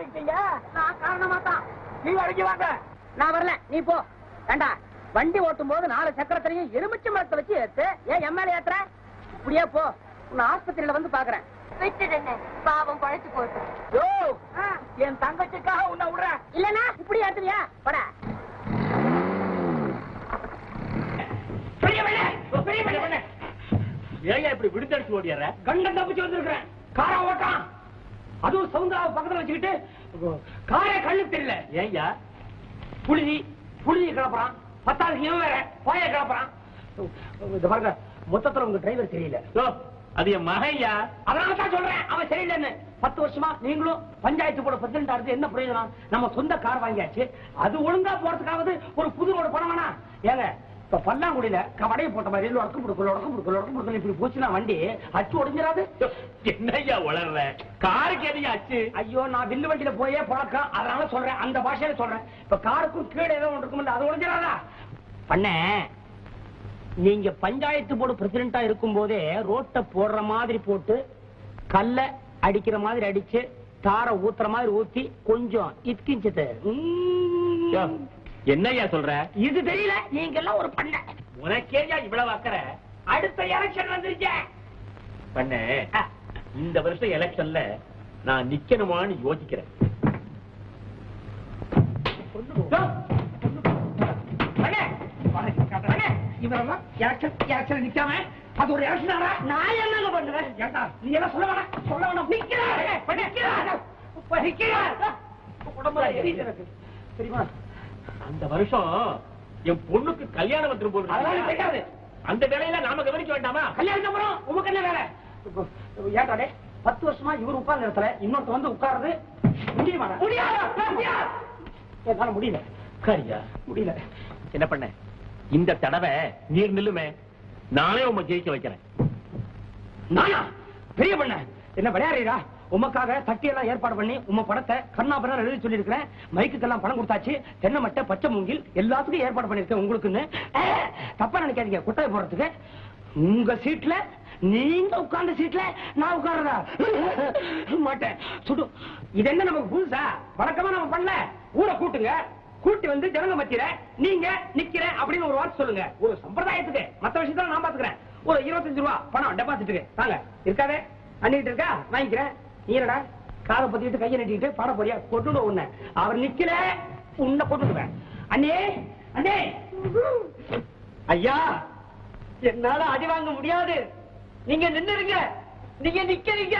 இருக்கீங்க? நான் காரணமா தான். நீ வரைக்கும் வாங்க. நான் வரல, நீ போ. ஏண்டா வண்டி ஓட்டும் போது 4 சக்கரத்திலையும் எலுமிச்சை மரத்தை வச்சு ஏத்து. ஏன் எம்எல்ஏ ஏத்துற? இப்படியே போ, உன்னை ஆஸ்பத்திரியில வந்து பாக்குறேன். விட்டுடுங்க, பாவம் பழைச்சு போட்டு. யோ, என் தங்கச்சிக்காக உன்னை விடுறேன். இல்லனா இப்படி ஏத்துவியா? பட ஏன் இப்படி விடுதடிச்சு ஓடியார? கண்டன் தப்பிச்சு வந்திருக்கிறேன். காரை ஓட்டான், அதுவும் சவுந்தராவை பக்கத்துல வச்சுக்கிட்டு காரே கண்ணுக்கு தெரியல. ஏய்யா புழுதி கிளப்புறான், 10 இவன் வேற பாய கிளப்புறான். இந்த பாருங்க, மொத்தத்துல உங்க டிரைவர் தெரியல. அது என் மகையா, அதனால தான் சொல்றேன் அவன் சரியில்லைன்னு. 10 வருஷமா நீங்களும் பஞ்சாயத்து போர்டு பிரசிடண்ட் ஆகுது என்ன பிரயோஜனம்? நம்ம சொந்த கார் வாங்கியாச்சு, அது ஒழுங்கா போறதுக்காவது ஒரு புது ரோடு பணம் வேணா? ஏங்க இப்ப பல்லாங்குடியில கவடையை போட்ட மாதிரி உடக்கம் கொடுக்கல இப்படி போச்சுன்னா வண்டி அச்சு உடைஞ்சிடாது? என்னையா வளர்ற காருக்கு எதையா அச்சு? ஐயோ, நான் வில்லு வண்டியில போயே பழக்கம், அதனால சொல்றேன், அந்த பாஷையில சொல்றேன். இப்ப காருக்கும் கீழே ஏதோ ஒன்று இருக்கும், அது உடைஞ்சிடாதா? பண்ண நீங்க பஞ்சாயத்து போர்டு பிரசிடண்டா இருக்கும் போதே ரோட்டை போடுற மாதிரி போட்டு, கல்ல அடிக்கிற மாதிரி அடிச்சு, தார ஊத்துற மாதிரி ஊத்தி கொஞ்சம் இத்கிஞ்சது. என்னையா சொல்ற? இது தெரியல, நீங்க எல்லாம் ஒரு பண்ண. உனக்கேயா இவ்வளவு அக்கறை? அடுத்த எலெக்ஷன் வந்துருச்சே. பண்ண இந்த வருஷம் எலெக்ஷன்ல நான் நிக்கணுமான்னு யோசிக்கிறேன். இவரெல்லாம் எலெக்ஷன் நிக்காம அது ஒரு எலெக்ஷன். நான் என்ன பண்ணுவேன்? நீ எல்லாம் சொல்ல வேணாம். தெரியுமா, அந்த வருஷம் என் பொண்ணுக்கு கல்யாணம் வந்துரும் போது. அந்த வேலையில நாம கவனிக்க வேண்டாமா? கல்யாணம் அப்புறம் உமக்கு என்ன வேலை? ஏட்டாடே 10 வருஷமா இவர் உட்கார்ந்த இடத்துல இன்னொருத்த வந்து உட்கார்றது முடியுமா? முடியல. உட்காரியா? முடியல. என்ன பண்ண? இந்த தடவை நீர் நில்லுமே, நானே உங்க ஜெயிக்க வைக்கிறேன். நானா பெரிய பண்ண? என்ன விளையாடுறீரா? உமக்காக தட்டியெல்லாம் ஏற்பாடு பண்ணி உம படத்தை கண்ணாபுரம் எழுதி சொல்லி இருக்கிறேன். மைக்குக்கெல்லாம் பணம் கொடுத்தாச்சு. தென்னை மட்டை, பச்சை மூங்கில் எல்லாத்துக்கும் ஏற்பாடு பண்ணிருக்கேன் உங்களுக்குன்னு. தப்பா நினைக்காதீங்க. குட்டை போடுறதுக்கு உங்க சீட்ல, நீங்க உட்கார்ந்த சீட்ல நான் உட்கார்றதா மாட்டேன். சுடு. இது என்ன நமக்கு புதுசா? வழக்கமா நம்ம பண்ணல. ஊரை கூட்டுங்க, கூட்டி வந்து ஜனங்க மத்தியில நீங்க நிக்கிற அப்படின்னு ஒரு வார்த்தை சொல்லுங்க. ஒரு சம்பிரதாயத்துக்கு. மத்த விஷயத்துல நான் பாத்துக்கிறேன். ஒரு 25 ரூபா பணம் டெபாசிட்டுக்கு தாங்க. இருக்காதே? அண்ணிட்டு இருக்கா? வாங்கிக்கிறேன். நீரடா காரை பத்திட்டு கையை நட்டிட்டு பாட போறியா? கொட்டுடு உன்னை. அவர் நிக்கல, உன்னை கொட்டுடுவேன். அண்ணே அண்ணே, ஐயா என்னால அடி வாங்க முடியாது. நீங்க நின்னுருங்க, நீங்க நிக்கிறீங்க.